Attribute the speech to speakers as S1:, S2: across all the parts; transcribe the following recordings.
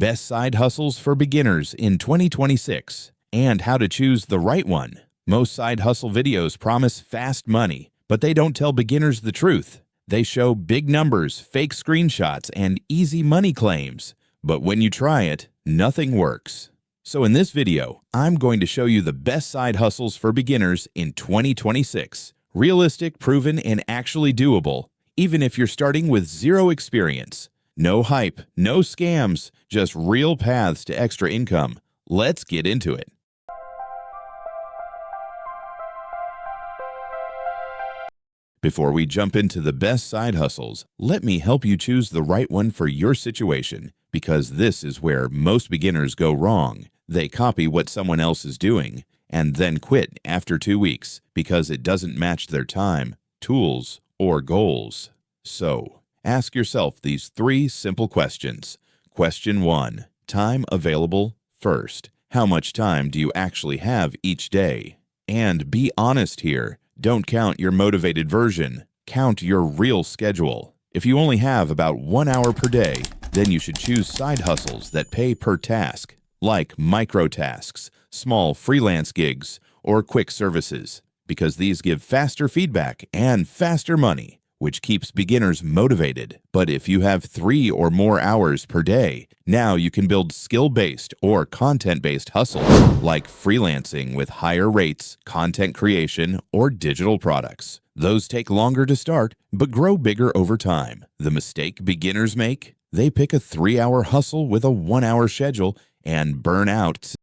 S1: best side hustles for beginners in 2026, and how to choose the right one. Most side hustle videos promise fast money, but they don't tell beginners the truth. They show big numbers, fake screenshots, and easy money claims. But when you try it, nothing works. So in this video, I'm going to show you the best side hustles for beginners in 2026. Realistic, proven, and actually doable, even if you're starting with zero experience. No hype, no scams, just real paths to extra income. Let's get into it. Before we jump into the best side hustles, let me help you choose the right one for your situation, because this is where most beginners go wrong. They copy what someone else is doing and then quit after 2 weeks because it doesn't match their time, tools, or goals. So, ask yourself these 3 simple questions. Question 1. Time available first. How much time do you actually have each day? And be honest here. Don't count your motivated version. Count your real schedule. If you only have about 1 hour per day, then you should choose side hustles that pay per task, like micro tasks, small freelance gigs, or quick services, because these give faster feedback and faster money, which keeps beginners motivated. But if you have 3 or more hours per day, now you can build skill-based or content-based hustles like freelancing with higher rates, content creation, or digital products. Those take longer to start, but grow bigger over time. The mistake beginners make? They pick a 3-hour hustle with a 1-hour schedule and burn out.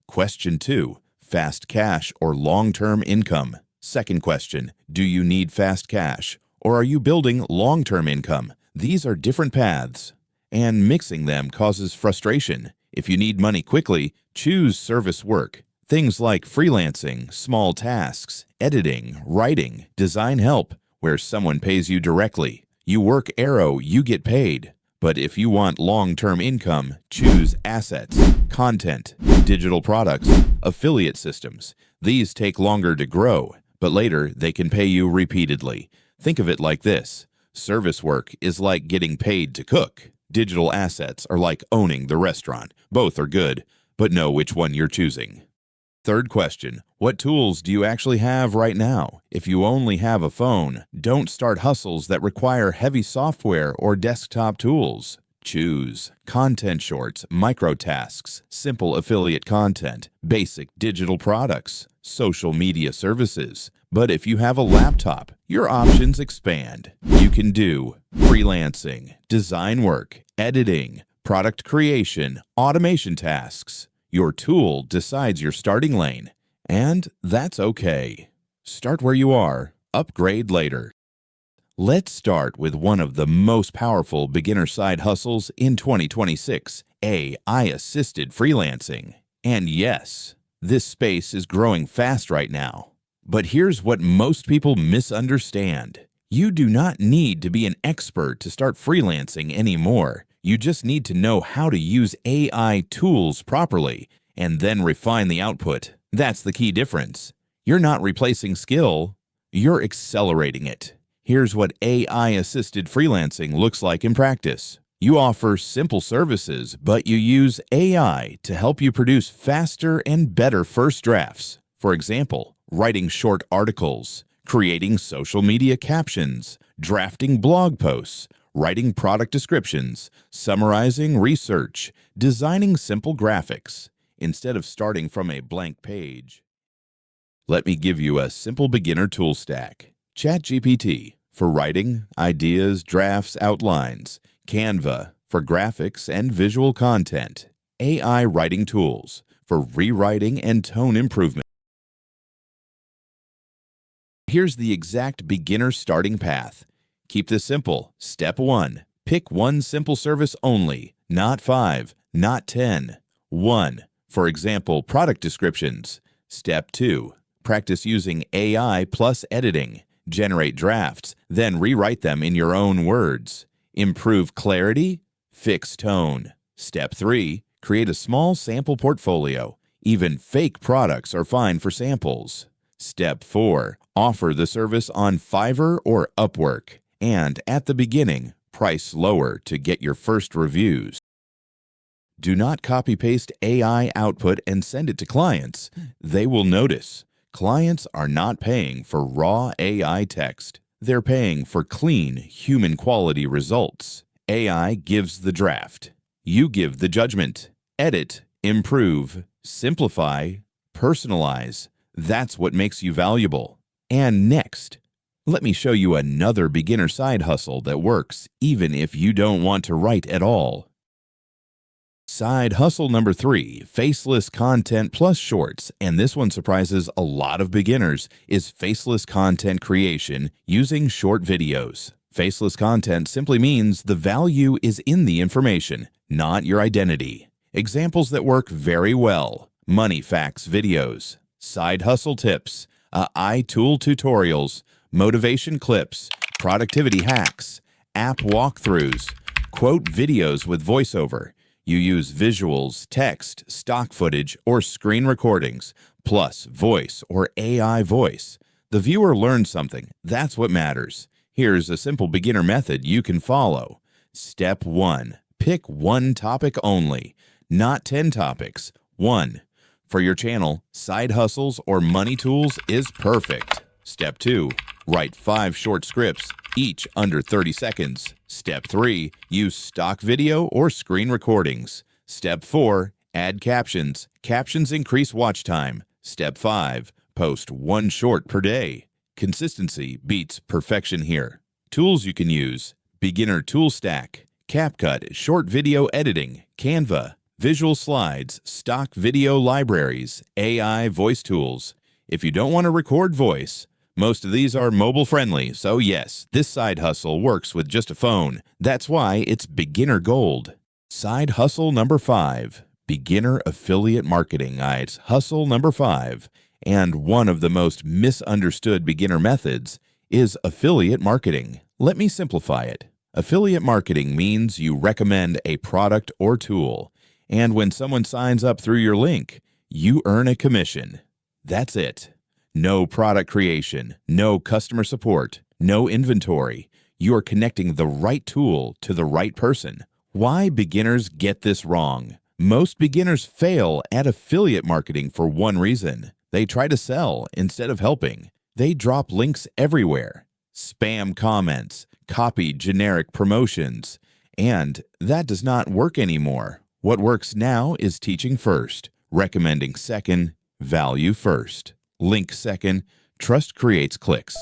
S1: Question 2. Fast cash or long-term income. Second question, do you need fast cash? Or are you building long-term income? These are different paths, and mixing them causes frustration. If you need money quickly, choose service work. Things like freelancing, small tasks, editing, writing, design help, where someone pays you directly. You work Arrow, you get paid. But if you want long-term income, choose assets, content, digital products, affiliate systems. These take longer to grow, but later they can pay you repeatedly. Think of it like this. Service work is like getting paid to cook. Digital assets are like owning the restaurant. Both are good, but know which one you're choosing. Third question, what tools do you actually have right now? If you only have a phone, don't start hustles that require heavy software or desktop tools. Choose content shorts, micro tasks, simple affiliate content, basic digital products, social media services. But if you have a laptop, your options expand. You can do freelancing, design work, editing, product creation, automation tasks. Your tool decides your starting lane, and that's okay. Start where you are, upgrade later. Let's start with one of the most powerful beginner side hustles in 2026, AI-assisted freelancing. And yes, this space is growing fast right now. But here's what most people misunderstand. You do not need to be an expert to start freelancing anymore. You just need to know how to use AI tools properly and then refine the output. That's the key difference. You're not replacing skill, you're accelerating it. Here's what AI-assisted freelancing looks like in practice. You offer simple services, but you use AI to help you produce faster and better first drafts. For example, writing short articles, creating social media captions, drafting blog posts, writing product descriptions, summarizing research, designing simple graphics, instead of starting from a blank page. Let me give you a simple beginner tool stack. ChatGPT for writing, ideas, drafts, outlines. Canva for graphics and visual content. AI writing tools for rewriting and tone improvement. Here's the exact beginner starting path. Keep this simple. Step 1. Pick one simple service only, not 5, not 10. 1. For example, product descriptions. Step 2. Practice using AI plus editing. Generate drafts, then rewrite them in your own words. Improve clarity, fix tone. Step 3. Create a small sample portfolio. Even fake products are fine for samples. Step 4. Offer the service on Fiverr or Upwork. And at the beginning, price lower to get your first reviews. Do not copy-paste AI output and send it to clients. They will notice. Clients are not paying for raw AI text. They're paying for clean, human-quality results. AI gives the draft. You give the judgment. Edit, improve, simplify, personalize. That's what makes you valuable. And next, let me show you another beginner side hustle that works even if you don't want to write at all. Side hustle number 3, faceless content plus shorts, and this one surprises a lot of beginners, is faceless content creation using short videos. Faceless content simply means the value is in the information, not your identity. Examples that work very well: money facts videos, side hustle tips, iTool tutorials, motivation clips, productivity hacks, app walkthroughs, quote videos with voiceover. You use visuals, text, stock footage, or screen recordings, plus voice or AI voice. The viewer learns something. That's what matters. Here's a simple beginner method you can follow. Step 1. Pick one topic only, not 10 topics. 1. For your channel, side hustles or money tools is perfect. Step 2. Write 5 short scripts, each under 30 seconds. Step 3. Use stock video or screen recordings. Step 4. Add captions. Captions increase watch time. Step 5. Post 1 short per day. Consistency beats perfection here. Tools you can use: Beginner Tool Stack, CapCut, short video editing, Canva, visual slides, stock video libraries, AI voice tools. If you don't want to record voice, most of these are mobile friendly, so yes, this side hustle works with just a phone. That's why it's beginner gold. Side hustle number 5, beginner affiliate marketing. It's hustle number 5. And one of the most misunderstood beginner methods is affiliate marketing. Let me simplify it. Affiliate marketing means you recommend a product or tool, and when someone signs up through your link, you earn a commission. That's it. No product creation, no customer support, no inventory. You are connecting the right tool to the right person. Why beginners get this wrong? Most beginners fail at affiliate marketing for one reason. They try to sell instead of helping. They drop links everywhere, spam comments, copy generic promotions, and that does not work anymore. What works now is teaching first, recommending second, value first. Link second, trust creates clicks.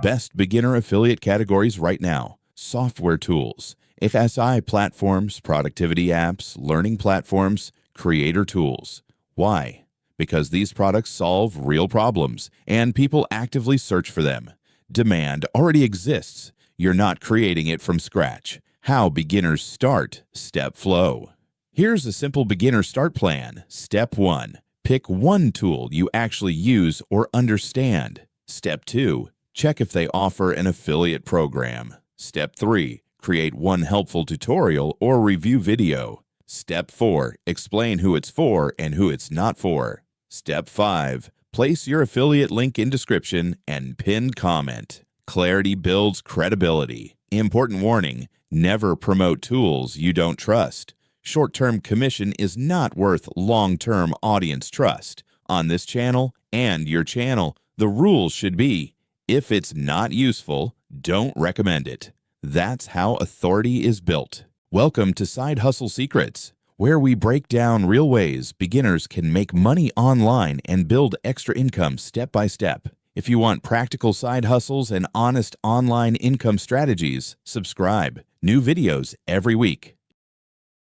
S1: Best beginner affiliate categories right now: software tools, SI platforms, productivity apps, learning platforms, creator tools. Why? Because these products solve real problems and people actively search for them. Demand already exists. You're not creating it from scratch. How beginners start: step flow. Here's a simple beginner start plan. Step 1. Pick one tool you actually use or understand. Step 2. Check if they offer an affiliate program. Step 3. Create one helpful tutorial or review video. Step 4. Explain who it's for and who it's not for. Step 5. Place your affiliate link in description and pinned comment. Clarity builds credibility. Important warning: never promote tools you don't trust. Short-term commission is not worth long-term audience trust. On this channel and your channel, the rules should be: if it's not useful, don't recommend it. That's how authority is built. Welcome to Side Hustle Secrets, where we break down real ways beginners can make money online and build extra income step by step. If you want practical side hustles and honest online income strategies, subscribe. New videos every week.